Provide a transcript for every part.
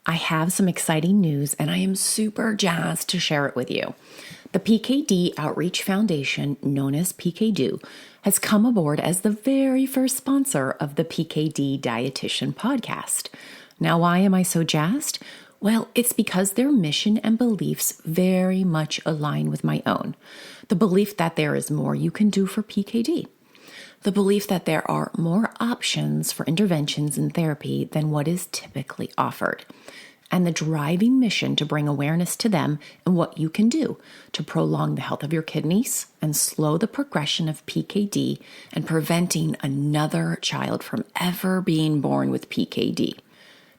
I have some exciting news and I am super jazzed to share it with you. The PKD Outreach Foundation, known as pkDO, has come aboard as the very first sponsor of the PKD Dietitian podcast. Now, why am I so jazzed? Well, it's because their mission and beliefs very much align with my own. The belief that there is more you can do for PKD. The belief that there are more options for interventions and therapy than what is typically offered. And the driving mission to bring awareness to them and what you can do to prolong the health of your kidneys and slow the progression of PKD and preventing another child from ever being born with PKD.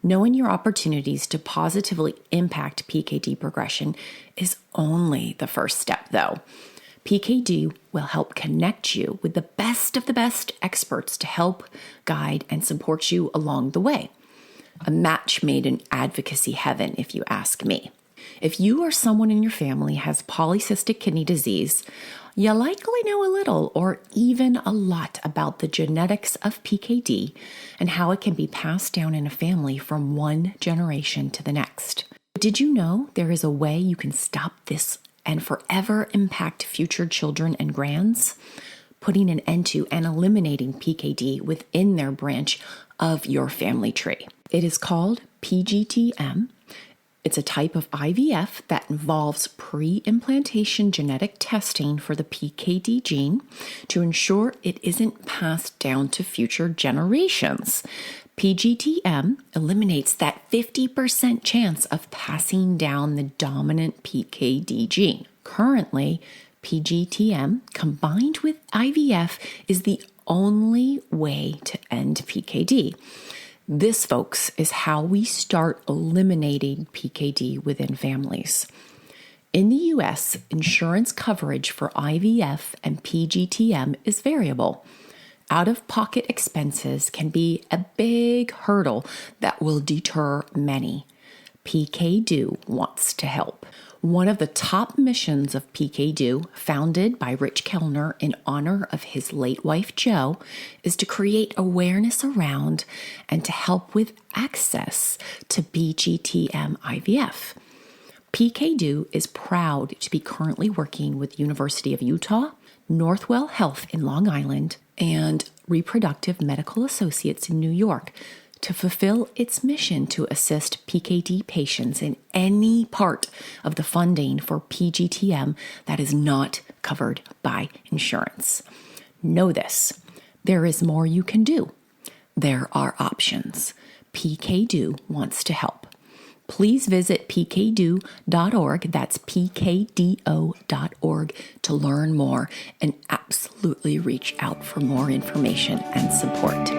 Knowing your opportunities to positively impact PKD progression is only the first step, though. PKD will help connect you with the best of the best experts to help, guide, and support you along the way. A match made in advocacy heaven, if you ask me. If you or someone in your family has polycystic kidney disease, you likely know a little or even a lot about the genetics of PKD and how it can be passed down in a family from one generation to the next. Did you know there is a way you can stop this and forever impact future children and grands? Putting an end to and eliminating PKD within their branch of your family tree. It is called PGTM. It's a type of IVF that involves pre-implantation genetic testing for the PKD gene to ensure it isn't passed down to future generations. PGTM eliminates that 50% chance of passing down the dominant PKD gene. Currently, PGTM combined with IVF is the only way to end PKD. This, folks, is how we start eliminating PKD within families. In the U.S., insurance coverage for IVF and PGTM is variable. Out-of-pocket expenses can be a big hurdle that will deter many. pkDO wants to help. One of the top missions of pkDO, founded by Rich Kellner in honor of his late wife Jo, is to create awareness around and to help with access to PGTM IVF. pkDO is proud to be currently working with University of Utah, Northwell Health in Long Island, and Reproductive Medical Associates in New York to fulfill its mission to assist PKD patients in any part of the funding for PGTM that is not covered by insurance. Know this, there is more you can do. There are options. pkDO wants to help. Please visit pkDO.org, that's pkDO.org, to learn more and absolutely reach out for more information and support.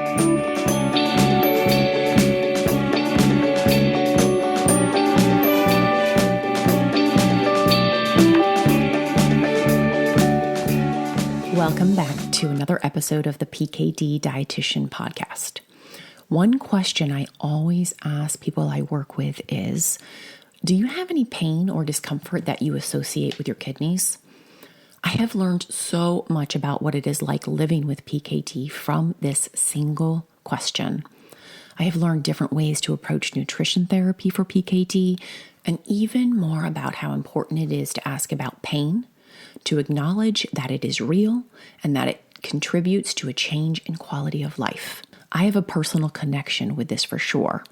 Welcome back to another episode of the PKD Dietitian podcast. One question I always ask people I work with is, do you have any pain or discomfort that you associate with your kidneys? I have learned so much about what it is like living with PKD from this single question. I have learned different ways to approach nutrition therapy for PKD, and even more about how important it is to ask about pain, to acknowledge that it is real and that it contributes to a change in quality of life. I have a personal connection with this for sure.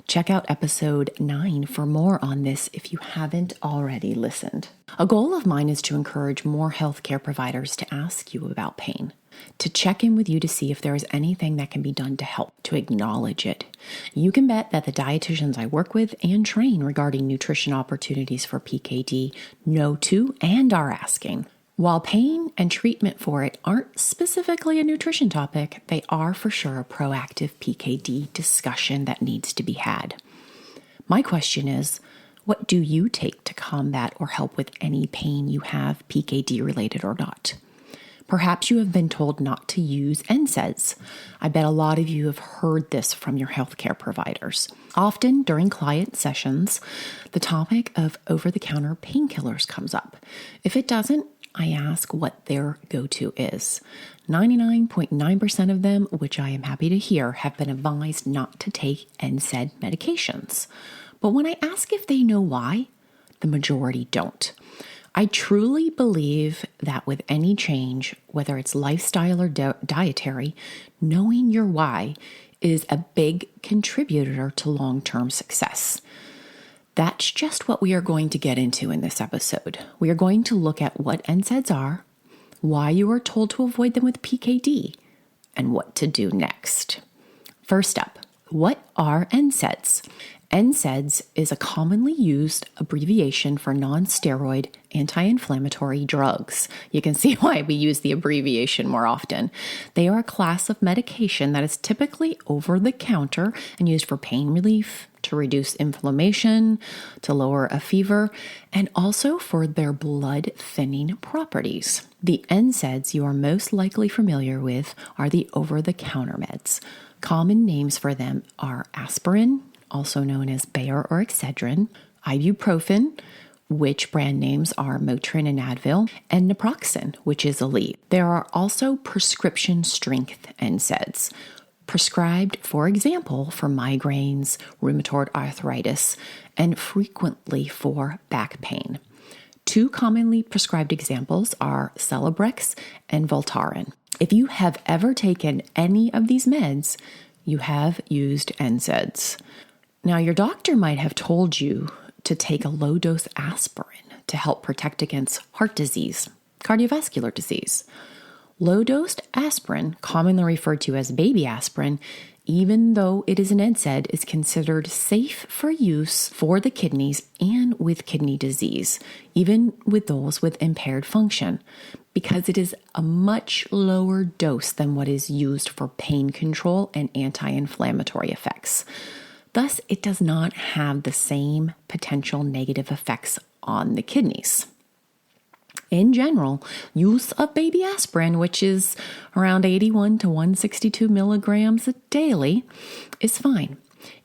Check out episode 9 for more on this if you haven't already listened. A goal of mine is to encourage more healthcare providers to ask you about pain, to check in with you to see if there is anything that can be done to help, to acknowledge it. You can bet that the dietitians I work with and train regarding nutrition opportunities for PKD know to and are asking. While pain and treatment for it aren't specifically a nutrition topic, they are for sure a proactive PKD discussion that needs to be had. My question is, what do you take to combat or help with any pain you have, PKD related or not? Perhaps you have been told not to use NSAIDs. I bet a lot of you have heard this from your healthcare providers. Often during client sessions, the topic of over-the-counter painkillers comes up. If it doesn't, I ask what their go-to is. 99.9% of them, which I am happy to hear, have been advised not to take NSAID medications. But when I ask if they know why, the majority don't. I truly believe that with any change, whether it's lifestyle or dietary, knowing your why is a big contributor to long-term success. That's just what we are going to get into in this episode. We are going to look at what NSAIDs are, why you are told to avoid them with PKD, and what to do next. First up, what are NSAIDs? NSAIDs is a commonly used abbreviation for non-steroid anti-inflammatory drugs. You can see why we use the abbreviation more often. They are a class of medication that is typically over-the-counter and used for pain relief, to reduce inflammation, to lower a fever, and also for their blood-thinning properties. The NSAIDs you are most likely familiar with are the over-the-counter meds. Common names for them are aspirin, also known as Bayer or Excedrin, ibuprofen, which brand names are Motrin and Advil, and naproxen, which is Aleve. There are also prescription strength NSAIDs, prescribed, for example, for migraines, rheumatoid arthritis, and frequently for back pain. Two commonly prescribed examples are Celebrex and Voltaren. If you have ever taken any of these meds, you have used NSAIDs. Now, your doctor might have told you to take a low-dose aspirin to help protect against heart disease, cardiovascular disease. Low-dose aspirin, commonly referred to as baby aspirin, even though it is an NSAID, is considered safe for use for the kidneys and with kidney disease, even with those with impaired function, because it is a much lower dose than what is used for pain control and anti-inflammatory effects. Thus, it does not have the same potential negative effects on the kidneys. In general, use of baby aspirin, which is around 81 to 162 milligrams daily, is fine,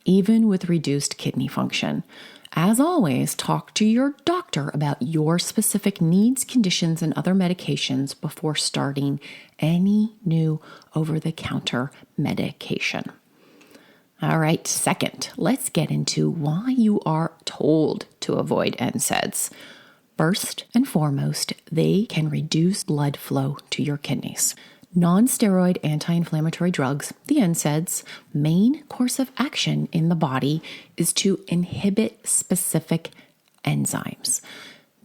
even with reduced kidney function. As always, talk to your doctor about your specific needs, conditions, and other medications before starting any new over-the-counter medication. All right, second, let's get into why you are told to avoid NSAIDs. First and foremost, they can reduce blood flow to your kidneys. Non-steroid anti-inflammatory drugs, the NSAIDs, main course of action in the body is to inhibit specific enzymes.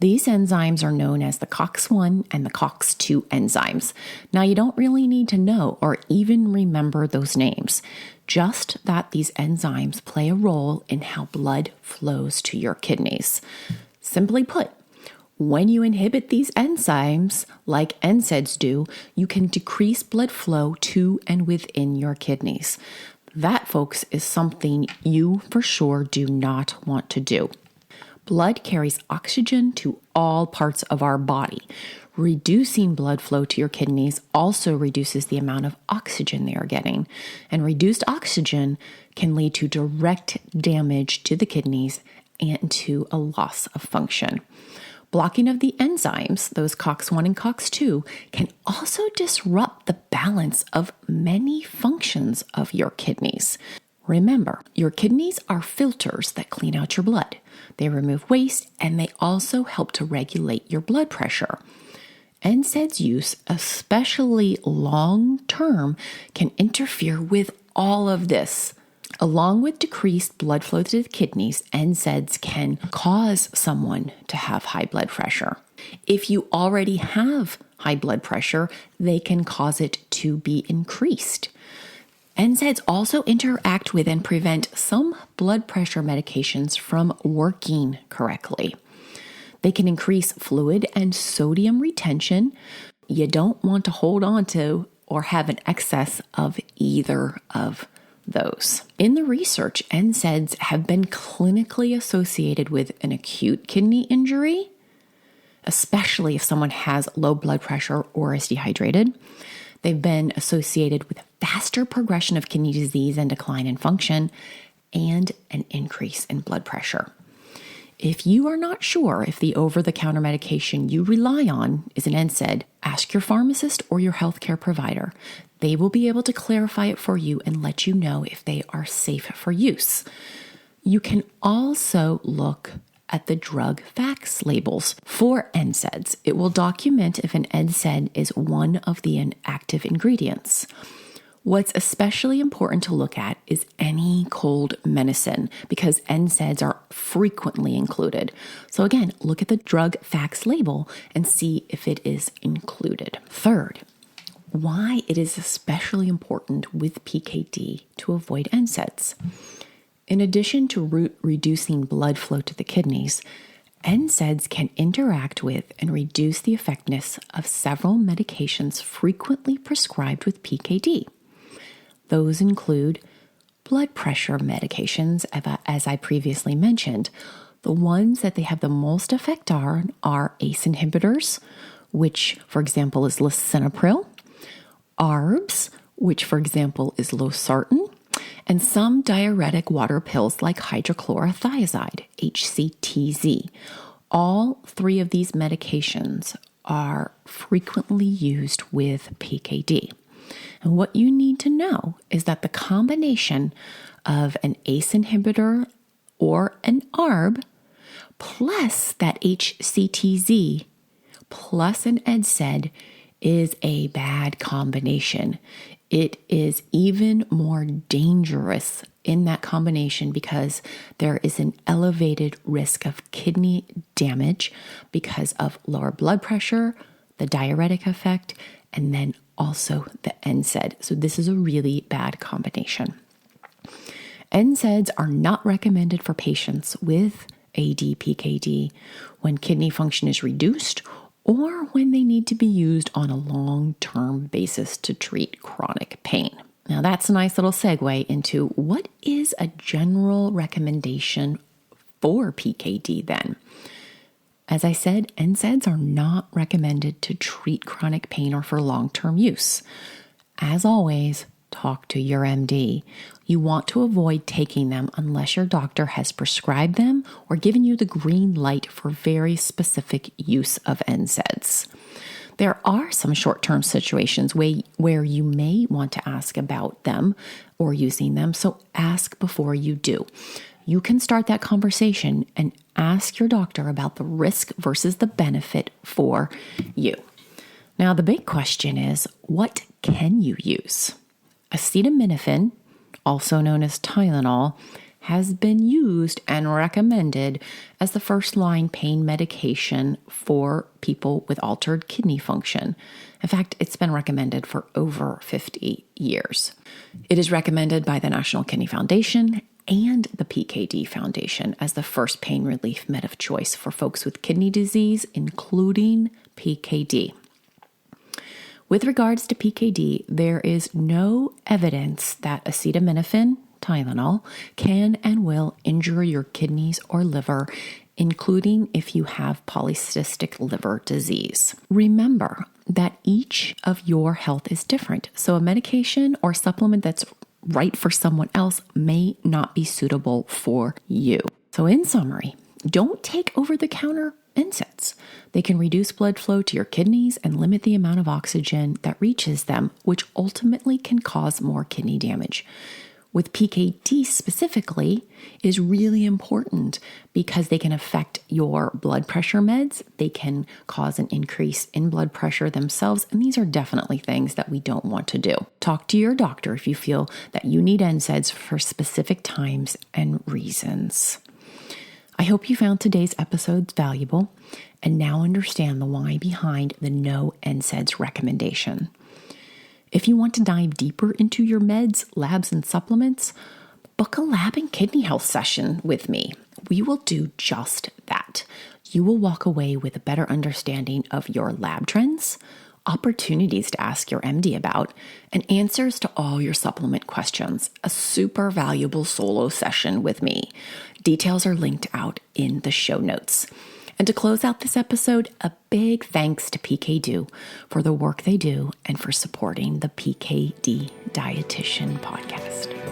These enzymes are known as the COX-1 and the COX-2 enzymes. Now, you don't really need to know or even remember those names, just that these enzymes play a role in how blood flows to your kidneys. Simply put, when you inhibit these enzymes, like NSAIDs do, you can decrease blood flow to and within your kidneys. That, folks, is something you for sure do not want to do. Blood carries oxygen to all parts of our body. Reducing blood flow to your kidneys also reduces the amount of oxygen they are getting. And reduced oxygen can lead to direct damage to the kidneys and to a loss of function. Blocking of the enzymes, those COX-1 and COX-2, can also disrupt the balance of many functions of your kidneys. Remember, your kidneys are filters that clean out your blood. They remove waste, and they also help to regulate your blood pressure. NSAIDs use, especially long-term, can interfere with all of this. Along with decreased blood flow to the kidneys, NSAIDs can cause someone to have high blood pressure. If you already have high blood pressure, they can cause it to be increased. NSAIDs also interact with and prevent some blood pressure medications from working correctly. They can increase fluid and sodium retention. You don't want to hold on to or have an excess of either of those. In the research, NSAIDs have been clinically associated with an acute kidney injury, especially if someone has low blood pressure or is dehydrated. They've been associated with faster progression of kidney disease and decline in function, and an increase in blood pressure. If you are not sure if the over-the-counter medication you rely on is an NSAID, ask your pharmacist or your healthcare provider. They will be able to clarify it for you and let you know if they are safe for use. You can also look at the drug facts labels for NSAIDs. It will document if an NSAID is one of the inactive ingredients. What's especially important to look at is any cold medicine because NSAIDs are frequently included. So again, look at the drug facts label and see if it is included. Third, why it is especially important with PKD to avoid NSAIDs. In addition to reducing blood flow to the kidneys, NSAIDs can interact with and reduce the effectiveness of several medications frequently prescribed with PKD. Those include blood pressure medications, as I previously mentioned. The ones that they have the most effect on are ACE inhibitors, which, for example, is lisinopril, ARBs, which, for example, is losartan, and some diuretic water pills like hydrochlorothiazide, HCTZ. All three of these medications are frequently used with PKD. And what you need to know is that the combination of an ACE inhibitor or an ARB plus that HCTZ plus an NSAID is a bad combination. It is even more dangerous in that combination because there is an elevated risk of kidney damage because of lower blood pressure, the diuretic effect, and then also the NSAID. So this is a really bad combination. NSAIDs are not recommended for patients with ADPKD when kidney function is reduced or when they need to be used on a long-term basis to treat chronic pain. Now that's a nice little segue into what is a general recommendation for PKD then. As I said, NSAIDs are not recommended to treat chronic pain or for long-term use. As always, talk to your MD. You want to avoid taking them unless your doctor has prescribed them or given you the green light for very specific use of NSAIDs. There are some short-term situations where you may want to ask about them or using them, so ask before you do. You can start that conversation and ask your doctor about the risk versus the benefit for you. Now, the big question is, what can you use? Acetaminophen, also known as Tylenol, has been used and recommended as the first-line pain medication for people with altered kidney function. In fact, it's been recommended for over 50 years. It is recommended by the National Kidney Foundation and the PKD Foundation as the first pain relief med of choice for folks with kidney disease, including PKD. With regards to PKD, there is no evidence that acetaminophen, Tylenol, can and will injure your kidneys or liver, including if you have polycystic liver disease. Remember that each of your health is different, so a medication or supplement that's right for someone else may not be suitable for you. So in summary, don't take over-the-counter NSAIDs. They can reduce blood flow to your kidneys and limit the amount of oxygen that reaches them, which ultimately can cause more kidney damage. With PKD specifically, is really important because they can affect your blood pressure meds. They can cause an increase in blood pressure themselves, and these are definitely things that we don't want to do. Talk to your doctor if you feel that you need NSAIDs for specific times and reasons. I hope you found today's episode valuable and now understand the why behind the no NSAIDs recommendation. If you want to dive deeper into your meds, labs, and supplements, book a lab and kidney health session with me. We will do just that. You will walk away with a better understanding of your lab trends, opportunities to ask your MD about, and answers to all your supplement questions. A super valuable solo session with me. Details are linked out in the show notes. And to close out this episode, a big thanks to pkDO for the work they do and for supporting the PKD Dietitian podcast.